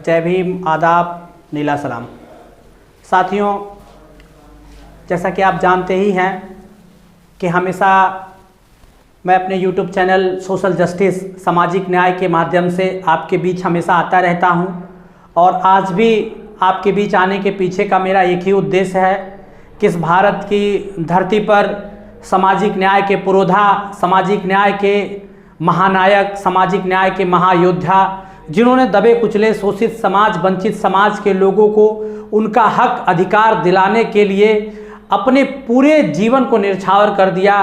जय भीम, आदाब, नीला सलाम। साथियों, जैसा कि आप जानते ही हैं कि हमेशा मैं अपने YouTube चैनल सोशल जस्टिस सामाजिक न्याय के माध्यम से आपके बीच हमेशा आता रहता हूं और आज भी आपके बीच आने के पीछे का मेरा एक ही उद्देश्य है कि इस भारत की धरती पर सामाजिक न्याय के पुरोधा, सामाजिक न्याय के महानायक, सामाजिक न्याय के महायोद्धा, जिन्होंने दबे कुचले शोषित समाज, वंचित समाज के लोगों को उनका हक अधिकार दिलाने के लिए अपने पूरे जीवन को न्यौछावर कर दिया।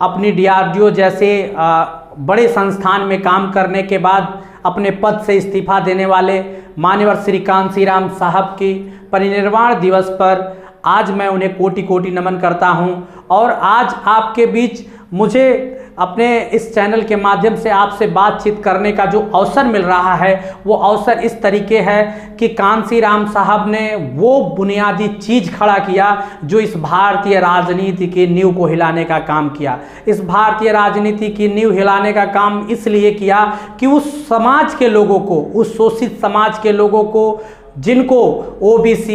अपनी DRDO जैसे बड़े संस्थान में काम करने के बाद अपने पद से इस्तीफा देने वाले मान्यवर श्री कांशीराम साहब की परिनिर्वाण दिवस पर आज मैं उन्हें कोटि कोटि नमन करता हूं। और आज आपके बीच मुझे अपने इस चैनल के माध्यम से आपसे बातचीत करने का जो अवसर मिल रहा है वो अवसर इस तरीके है कि कांशीराम साहब ने वो बुनियादी चीज़ खड़ा किया जो इस भारतीय राजनीति की नींव को हिलाने का काम किया। इस भारतीय राजनीति की नींव हिलाने का काम इसलिए किया कि उस समाज के लोगों को, उस शोषित समाज के लोगों को, जिनको OBC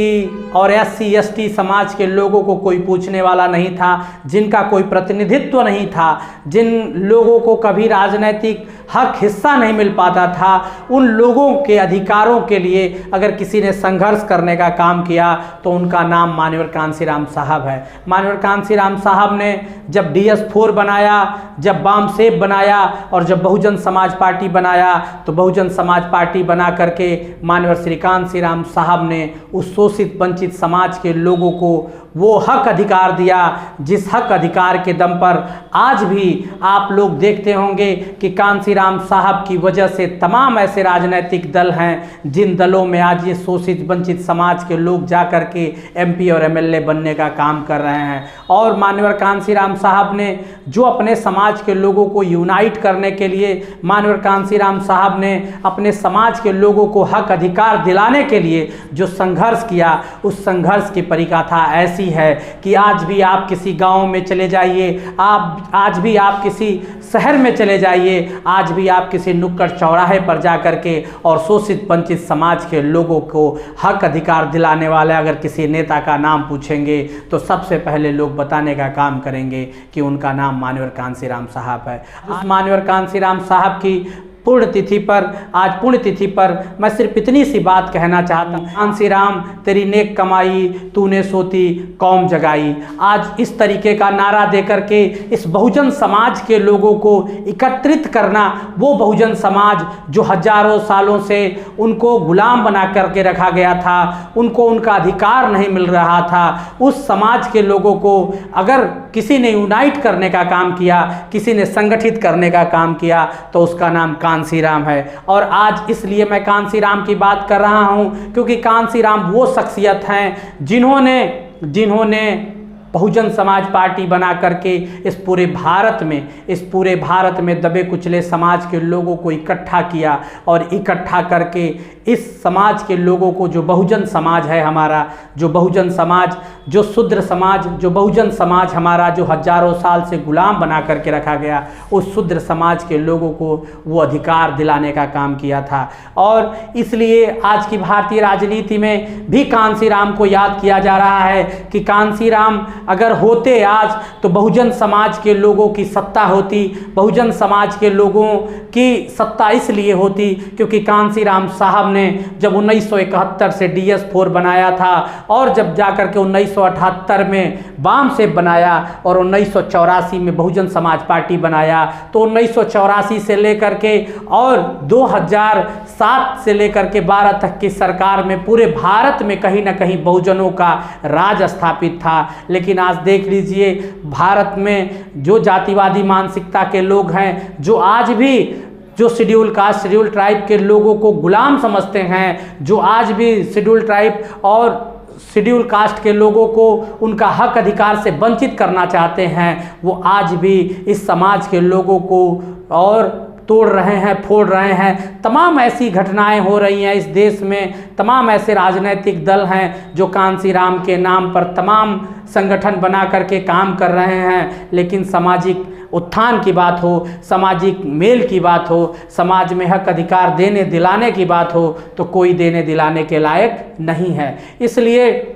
और SC ST समाज के लोगों को कोई पूछने वाला नहीं था, जिनका कोई प्रतिनिधित्व नहीं था, जिन लोगों को कभी राजनीतिक हक हिस्सा नहीं मिल पाता था, उन लोगों के अधिकारों के लिए अगर किसी ने संघर्ष करने का काम किया तो उनका नाम मान्यवर कांशीराम साहब है। मान्यवर कांशीराम साहब ने जब DS4 बनाया, जब बामसेब बनाया और जब बहुजन समाज पार्टी बनाया तो बहुजन समाज पार्टी बना करके मान्यवर श्री कांशीराम साहब ने उस शोषित वंचित समाज के लोगों को वो हक अधिकार दिया जिस हक अधिकार के दम पर आज भी आप लोग देखते होंगे कि कांशीराम साहब की वजह से तमाम ऐसे राजनीतिक दल हैं जिन दलों में आज ये शोषित वंचित समाज के लोग जा कर के MP और MLA बनने का काम कर रहे हैं। और मान्यवर कांशीराम साहब ने जो अपने समाज के लोगों को यूनाइट करने के लिए, मान्यवर कांशीराम साहब ने अपने समाज के लोगों को हक अधिकार दिलाने के लिए जो संघर्ष किया, उस संघर्ष की परिकथा ऐसी है कि आज भी आप किसी गांव में चले जाइए, आज भी आप किसी शहर में चले जाइए, आज भी आप किसी नुक्कड़ चौराहे पर जा कर के और शोषित वंचित समाज के लोगों को हक अधिकार दिलाने वाले अगर किसी नेता का नाम पूछेंगे तो सबसे पहले लोग बताने का काम करेंगे कि उनका नाम मान्यवर कांशीराम साहब है। उस मान्यवर कांशीराम साहब की पुण्यतिथि पर, आज पुण्यतिथि पर मैं सिर्फ इतनी सी बात कहना चाहता हूँ, कांशीराम तेरी नेक कमाई तूने सोती कौम जगाई। आज इस तरीके का नारा देकर के इस बहुजन समाज के लोगों को एकत्रित करना, वो बहुजन समाज जो हजारों सालों से उनको गुलाम बना करके रखा गया था, उनको उनका अधिकार नहीं मिल रहा था, उस समाज के लोगों को अगर किसी ने यूनाइट करने का काम किया, किसी ने संगठित करने का काम किया तो उसका नाम कांशीराम है। और आज इसलिए मैं कांशीराम की बात कर रहा हूं क्योंकि कांशीराम वो शख्सियत हैं जिन्होंने बहुजन समाज पार्टी बना करके इस पूरे भारत में दबे कुचले समाज के लोगों को इकट्ठा किया और इकट्ठा करके इस समाज के लोगों को, जो बहुजन समाज है हमारा, जो बहुजन समाज, जो शूद्र समाज, जो बहुजन समाज हमारा, जो हजारों साल से गुलाम बना करके रखा गया, उस शूद्र समाज के लोगों को वो अधिकार दिलाने का काम किया था। और इसलिए आज की भारतीय राजनीति में भी कांशीराम को याद किया जा रहा है कि कांशीराम अगर होते आज तो बहुजन समाज के लोगों की सत्ता होती। बहुजन समाज के लोगों की सत्ता इसलिए होती क्योंकि कांशीराम साहब ने जब 1971 से DS4 बनाया था और जब जाकर के 1978 में बामसेब बनाया और 1984 में बहुजन समाज पार्टी बनाया, तो 1984 से लेकर के और 2007 से लेकर के 12 तक की सरकार में पूरे भारत में कहीं ना कहीं बहुजनों का राज स्थापित था। लेकिन आज देख लीजिए, भारत में जो जातिवादी मानसिकता के लोग हैं, जो आज भी जो शेड्यूल कास्ट, शेड्यूल ट्राइब के लोगों को गुलाम समझते हैं, जो आज भी शेड्यूल ट्राइब और शेड्यूल कास्ट के लोगों को उनका हक अधिकार से वंचित करना चाहते हैं, वो आज भी इस समाज के लोगों को और तोड़ रहे हैं, फोड़ रहे हैं। तमाम ऐसी घटनाएं हो रही हैं इस देश में, तमाम ऐसे राजनीतिक दल हैं जो कांशीराम के नाम पर तमाम संगठन बना करके काम कर रहे हैं, लेकिन सामाजिक उत्थान की बात हो, सामाजिक मेल की बात हो, समाज में हक अधिकार देने दिलाने की बात हो, तो कोई देने दिलाने के लायक नहीं है। इसलिए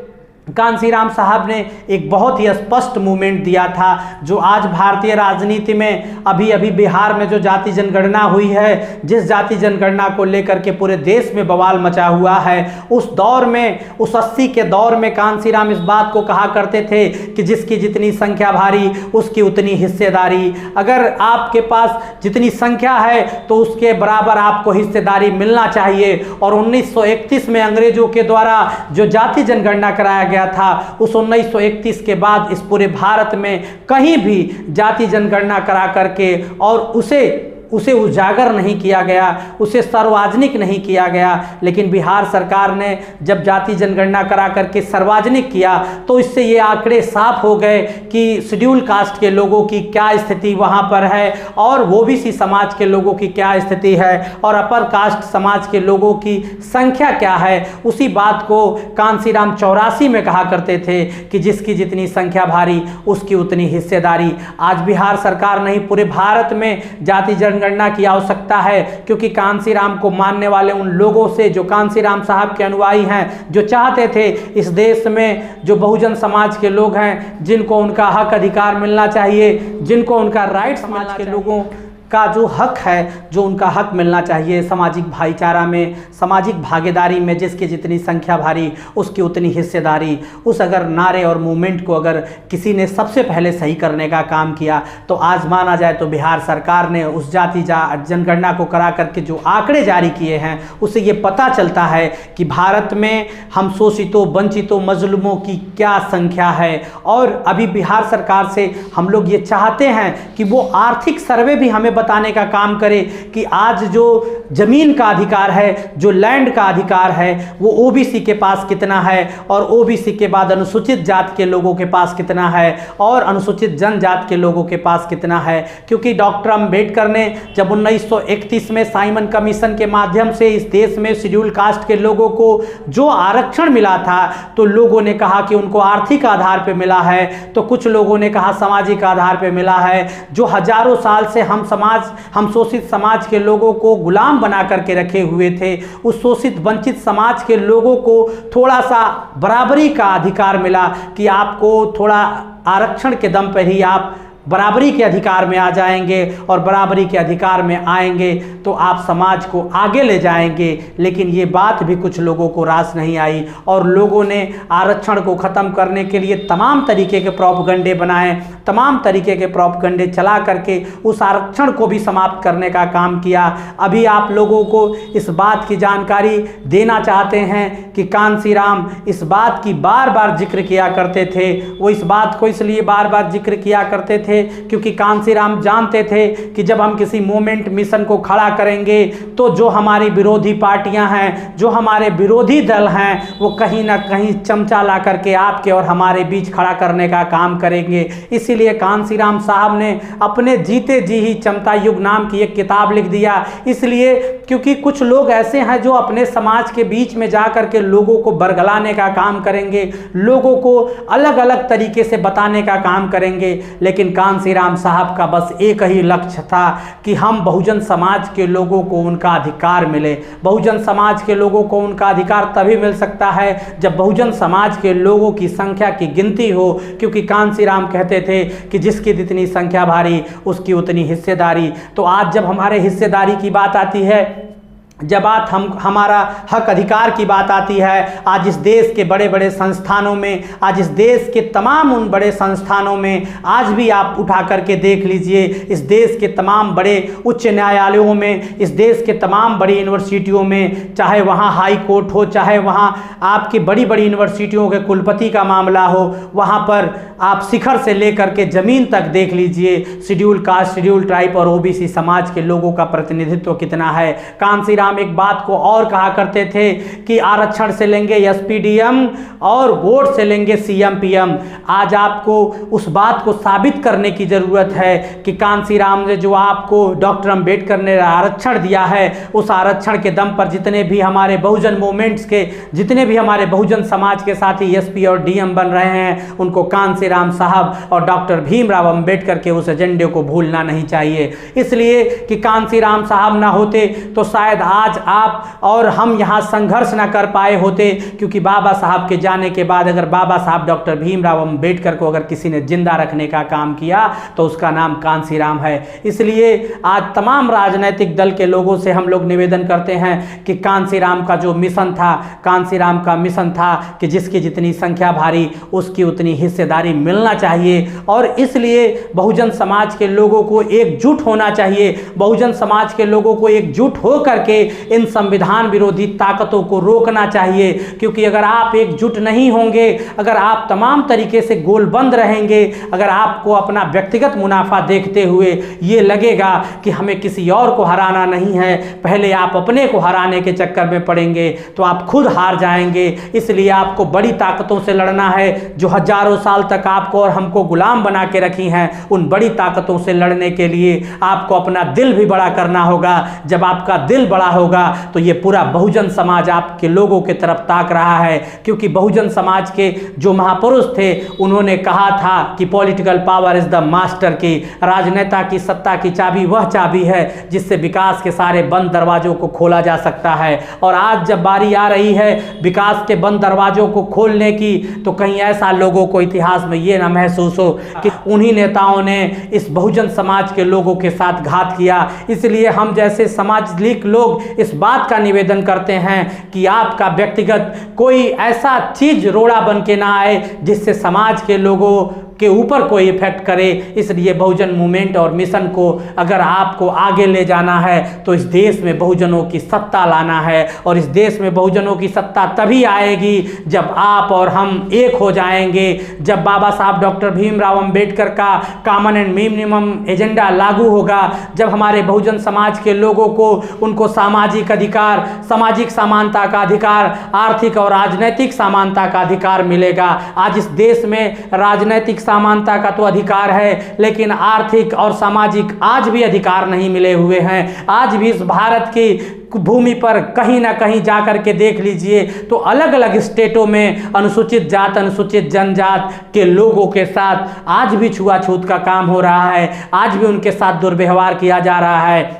कांसीराम साहब ने एक बहुत ही स्पष्ट मूवमेंट दिया था, जो आज भारतीय राजनीति में अभी अभी बिहार में जो जाति जनगणना हुई है, जिस जाति जनगणना को लेकर के पूरे देश में बवाल मचा हुआ है, उस दौर में, उस 80 के दौर में कांसीराम इस बात को कहा करते थे कि जिसकी जितनी संख्या भारी उसकी उतनी हिस्सेदारी। अगर आपके पास जितनी संख्या है तो उसके बराबर आपको हिस्सेदारी मिलना चाहिए। और 1931 में अंग्रेजों के द्वारा जो जाति जनगणना कराया गया था, उस 1931 के बाद इस पूरे भारत में कहीं भी जाति जनगणना करा करके और उसे उजागर नहीं किया गया, उसे सार्वजनिक नहीं किया गया। लेकिन बिहार सरकार ने जब जाति जनगणना करा करके सार्वजनिक किया तो इससे ये आंकड़े साफ हो गए कि शेड्यूल कास्ट के लोगों की क्या स्थिति वहाँ पर है और ओबीसी समाज के लोगों की क्या स्थिति है और अपर कास्ट समाज के लोगों की संख्या क्या है। उसी बात को कांसीराम 84 में कहा करते थे कि जिसकी जितनी संख्या भारी उसकी उतनी हिस्सेदारी। आज बिहार सरकार नहीं, पूरे भारत में जाति जनगणना की आवश्यकता है, क्योंकि कांसीराम को मानने वाले उन लोगों से जो कांसीराम साहब के अनुयायी हैं, जो चाहते थे इस देश में जो बहुजन समाज के लोग हैं, जिनको उनका हक अधिकार मिलना चाहिए, जिनको उनका राइट्स मिलना चाहिए, लोगों का जो हक है, जो उनका हक मिलना चाहिए, सामाजिक भाईचारा में, सामाजिक भागीदारी में, जिसकी जितनी संख्या भारी उसकी उतनी हिस्सेदारी। उस अगर नारे और मूवमेंट को अगर किसी ने सबसे पहले सही करने का काम किया तो आज माना जाए तो बिहार सरकार ने उस जाति जनगणना को करा करके जो आंकड़े जारी किए हैं, उससे ये पता चलता है कि भारत में हम शोषितों, वंचितों, मजलूमों की क्या संख्या है। और अभी बिहार सरकार से हम लोग ये चाहते हैं कि वो आर्थिक सर्वे भी हमें बताने का काम करे कि आज जो जमीन का अधिकार है, जो लैंड का अधिकार है, वो ओबीसी के पास कितना है और ओबीसी के बाद अनुसूचित जात के लोगों के पास कितना है और अनुसूचित जनजात के लोगों के पास कितना है। क्योंकि डॉक्टर अंबेडकर ने जब 1931 में साइमन कमीशन के माध्यम से इस देश में शेड्यूल कास्ट के लोगों को जो आरक्षण मिला था, तो लोगों ने कहा कि उनको आर्थिक आधार पर मिला है, तो कुछ लोगों ने कहा सामाजिक आधार पर मिला है। जो हजारों साल से हम शोषित समाज के लोगों को गुलाम बना करके रखे हुए थे, उस शोषित वंचित समाज के लोगों को थोड़ा सा बराबरी का अधिकार मिला कि आपको थोड़ा आरक्षण के दम पर ही आप बराबरी के अधिकार में आ जाएंगे और बराबरी के अधिकार में आएंगे तो आप समाज को आगे ले जाएंगे। लेकिन ये बात भी कुछ लोगों को रास नहीं आई और लोगों ने आरक्षण को ख़त्म करने के लिए तमाम तरीके के प्रोपगंडे बनाए, तमाम तरीके के प्रोपगंडे चला करके उस आरक्षण को भी समाप्त करने का काम किया। अभी आप लोगों को इस बात की जानकारी देना चाहते हैं कि कांसीराम इस बात की बार बार जिक्र किया करते थे। वो इस बात को इसलिए बार बार जिक्र किया करते थे क्योंकि कांसीराम जानते थे कि जब हम किसी मूवमेंट मिशन को खड़ा करेंगे तो जो हमारी विरोधी पार्टियां हैं, जो हमारे विरोधी दल हैं, वो कहीं ना कहीं चमचा ला करके आपके और हमारे बीच खड़ा करने का काम करेंगे। इसीलिए कांसीराम साहब ने अपने जीते जी ही चमता युग नाम की एक किताब लिख दिया। इसलिए क्योंकि कुछ लोग ऐसे हैं जो अपने समाज के बीच में जा करके लोगों को बरगलाने का काम करेंगे, लोगों को अलग अलग तरीके से बताने का काम करेंगे। लेकिन कांसीराम साहब का बस एक ही लक्ष्य था कि हम बहुजन समाज के लोगों को उनका अधिकार मिले। बहुजन समाज के लोगों को उनका अधिकार तभी मिल सकता है जब बहुजन समाज के लोगों की संख्या की गिनती हो, क्योंकि कांसीराम कहते थे कि जिसकी जितनी संख्या भारी उसकी उतनी हिस्सेदारी। तो आज जब हमारे हिस्सेदारी की बात आती है, जब बात हमारा हक अधिकार की बात आती है, आज इस देश के बड़े बड़े संस्थानों में, आज इस देश के तमाम उन बड़े संस्थानों में, आज भी आप उठा करके देख लीजिए, इस देश के तमाम बड़े उच्च न्यायालयों में, इस देश के तमाम बड़ी यूनिवर्सिटियों में, चाहे वहाँ हाई कोर्ट हो, चाहे वहाँ आपकी बड़ी बड़ी यूनिवर्सिटियों के कुलपति का मामला हो, वहाँ पर आप शिखर से लेकर के ज़मीन तक देख लीजिए, शेड्यूल कास्ट, शेड्यूल ट्राइब और ओबीसी समाज के लोगों का प्रतिनिधित्व कितना है। कांसीराम राम एक बात को और कहा करते थे कि आरक्षण से लेंगे एसपीडीएम और वोट से लेंगे सीएम पीएम। आज आपको उस बात को साबित करने की ज़रूरत है कि कांसी राम ने जो आपको डॉक्टर अंबेडकर ने आरक्षण दिया है, उस आरक्षण के दम पर जितने भी हमारे बहुजन मूवमेंट्स के, जितने भी हमारे बहुजन समाज के साथी एसपी और डीएम बन रहे हैं, उनको कांसी राम साहब और डॉक्टर भीमराव अंबेडकर के उस एजेंडे को भूलना नहीं चाहिए। इसलिए कि कांसी राम साहब ना होते तो शायद आज आप और हम यहाँ संघर्ष ना कर पाए होते, क्योंकि बाबा साहब के जाने के बाद अगर बाबा साहब डॉक्टर भीमराव अंबेडकर को अगर किसी ने जिंदा रखने का काम किया तो उसका नाम कांसी राम है। इसलिए आज तमाम राजनीतिक दल के लोगों से हम लोग निवेदन करते हैं कि कांसी राम का जो मिशन था, कांसी राम का मिशन था कि जिसकी जितनी संख्या भारी उसकी उतनी हिस्सेदारी मिलना चाहिए, और इसलिए बहुजन समाज के लोगों को एकजुट होना चाहिए। बहुजन समाज के लोगों को एकजुट हो करके इन संविधान विरोधी ताकतों को रोकना चाहिए, क्योंकि अगर आप एकजुट नहीं होंगे, अगर आप तमाम तरीके से गोलबंद रहेंगे, अगर आपको अपना व्यक्तिगत मुनाफा देखते हुए ये लगेगा कि हमें किसी और को हराना नहीं है, पहले आप अपने को हराने के चक्कर में पड़ेंगे तो आप खुद हार जाएंगे। इसलिए आपको बड़ी ताकतों से लड़ना है जो हजारों साल तक आपको और हमको गुलाम बना के रखी हैं। उन बड़ी ताकतों से लड़ने के लिए आपको अपना दिल भी बड़ा करना होगा। जब आपका दिल बड़ा होगा तो ये पूरा बहुजन समाज आपके लोगों की तरफ ताक रहा है, क्योंकि बहुजन समाज के जो महापुरुष थे उन्होंने कहा था कि political power is the master की, राजनेता की सत्ता की चाबी वह चाबी है जिससे विकास के सारे बंद दरवाजों को खोला जा सकता है। और आज जब बारी आ रही है विकास के बंद दरवाजों को खोलने की, तो कहीं ऐसा लोगों को इतिहास में ये ना महसूस हो कि उन्हीं नेताओं ने इस बहुजन समाज के लोगों के साथ घात किया। इसलिए हम जैसे समाजिक लोग इस बात का निवेदन करते हैं कि आपका व्यक्तिगत कोई ऐसा चीज रोड़ा बन के ना आए जिससे समाज के लोगों के ऊपर कोई इफेक्ट करे। इसलिए बहुजन मूवमेंट और मिशन को अगर आपको आगे ले जाना है तो इस देश में बहुजनों की सत्ता लाना है, और इस देश में बहुजनों की सत्ता तभी आएगी जब आप और हम एक हो जाएंगे, जब बाबा साहब डॉक्टर भीमराव अंबेडकर का कॉमन एंड मिनिमम एजेंडा लागू होगा, जब हमारे बहुजन समाज के लोगों को उनको सामाजिक अधिकार, सामाजिक समानता का अधिकार, आर्थिक और राजनैतिक समानता का अधिकार मिलेगा। आज इस देश में राजनैतिक समानता का तो अधिकार है, लेकिन आर्थिक और सामाजिक आज भी अधिकार नहीं मिले हुए हैं। आज भी इस भारत की भूमि पर कहीं ना कहीं जाकर के देख लीजिए तो अलग अलग स्टेटों में अनुसूचित जात, अनुसूचित जनजात के लोगों के साथ आज भी छुआछूत का काम हो रहा है, आज भी उनके साथ दुर्व्यवहार किया जा रहा है।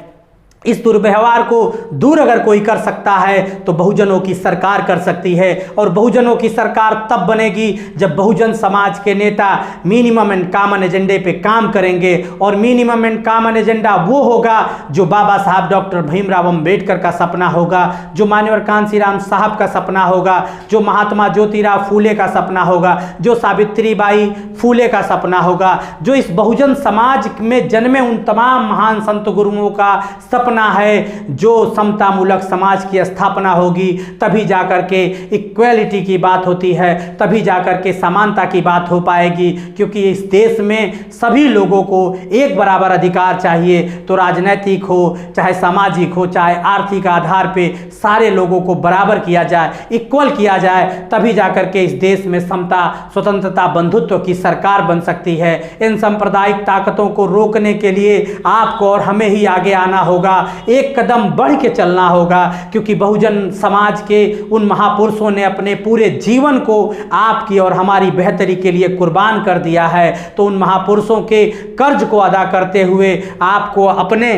इस दुर्व्यवहार को दूर अगर कोई कर सकता है तो बहुजनों की सरकार कर सकती है, और बहुजनों की सरकार तब बनेगी जब बहुजन समाज के नेता मिनिमम एंड कॉमन एजेंडे पे काम करेंगे। और मिनिमम एंड कॉमन एजेंडा वो होगा जो बाबा साहब डॉक्टर भीमराव अंबेडकर का सपना होगा, जो मान्यवर कांसी राम साहब का सपना होगा, जो महात्मा ज्योतिराव फूले का सपना होगा, जो सावित्रीबाई फूले का सपना होगा, जो इस बहुजन समाज में जन्मे उन तमाम महान संत गुरुओं का सपना है, जो समतामूलक समाज की स्थापना होगी। तभी जाकर के इक्वेलिटी की बात होती है, तभी जाकर के समानता की बात हो पाएगी, क्योंकि इस देश में सभी लोगों को एक बराबर अधिकार चाहिए। तो राजनैतिक हो, चाहे सामाजिक हो, चाहे आर्थिक आधार पे सारे लोगों को बराबर किया जाए, इक्वल किया जाए, तभी जाकर के इस देश में समता, स्वतंत्रता, बंधुत्व की सरकार बन सकती है। इन सांप्रदायिक ताकतों को रोकने के लिए आपको और हमें ही आगे आना होगा, एक कदम बढ़ के चलना होगा, क्योंकि बहुजन समाज के उन महापुरुषों ने अपने पूरे जीवन को आपकी और हमारी बेहतरी के लिए कुर्बान कर दिया है। तो उन महापुरुषों के कर्ज को अदा करते हुए आपको अपने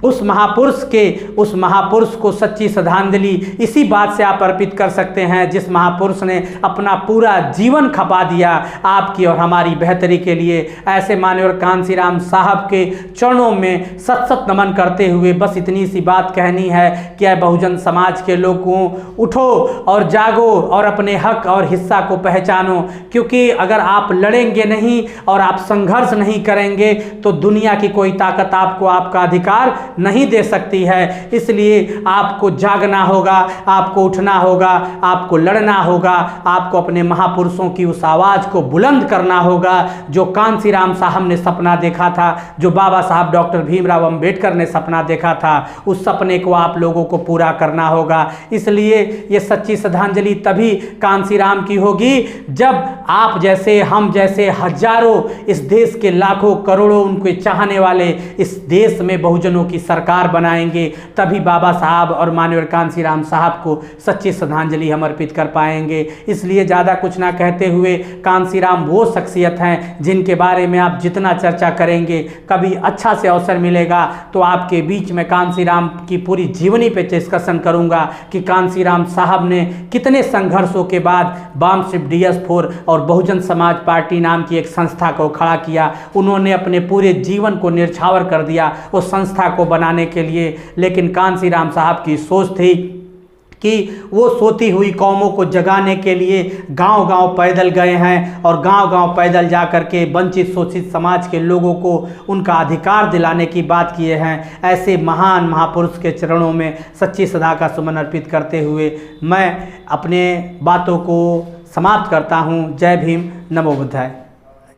उस महापुरुष को सच्ची श्रद्धांजलि इसी बात से आप अर्पित कर सकते हैं जिस महापुरुष ने अपना पूरा जीवन खपा दिया आपकी और हमारी बेहतरी के लिए। ऐसे माननीय कांसी राम साहब के चरणों में सत सत नमन करते हुए बस इतनी सी बात कहनी है कि बहुजन समाज के लोगों, उठो और जागो और अपने हक और हिस्सा को पहचानो, क्योंकि अगर आप लड़ेंगे नहीं और आप संघर्ष नहीं करेंगे तो दुनिया की कोई ताकत आपको आपका अधिकार नहीं दे सकती है। इसलिए आपको जागना होगा, आपको उठना होगा, आपको लड़ना होगा, आपको अपने महापुरुषों की उस आवाज़ को बुलंद करना होगा जो कांसीराम साहब ने सपना देखा था, जो बाबा साहब डॉक्टर भीमराव अंबेडकर ने सपना देखा था। उस सपने को आप लोगों को पूरा करना होगा। इसलिए ये सच्ची श्रद्धांजलि तभी कांसीराम की होगी जब आप जैसे, हम जैसे हजारों, इस देश के लाखों करोड़ों उनके चाहने वाले इस देश में बहुजनों की सरकार बनाएंगे। तभी बाबा साहब और माननीय कांसीराम साहब को सच्ची श्रद्धांजलि हम अर्पित कर पाएंगे। इसलिए ज़्यादा कुछ ना कहते हुए, कांसीराम वो शख्सियत हैं जिनके बारे में आप जितना चर्चा करेंगे, कभी अच्छा से अवसर मिलेगा तो आपके बीच में कांसीराम की पूरी जीवनी पे डिस्कशन करूंगा कि कांसीराम साहब ने कितने संघर्षों के बाद वामसिप DS4 और बहुजन समाज पार्टी नाम की एक संस्था को खड़ा किया। उन्होंने अपने पूरे जीवन को न्यौछावर कर दिया उस संस्था को बनाने के लिए। लेकिन कांसीराम साहब की सोच थी कि वो सोती हुई कौमों को जगाने के लिए गांव-गांव पैदल गए हैं और गांव-गांव पैदल जा कर के वंचित शोषित समाज के लोगों को उनका अधिकार दिलाने की बात किए हैं। ऐसे महान महापुरुष के चरणों में सच्ची श्रद्धा का सुमन अर्पित करते हुए मैं अपने बातों को समाप्त करता हूँ। जय भीम, नमो बुद्धाय।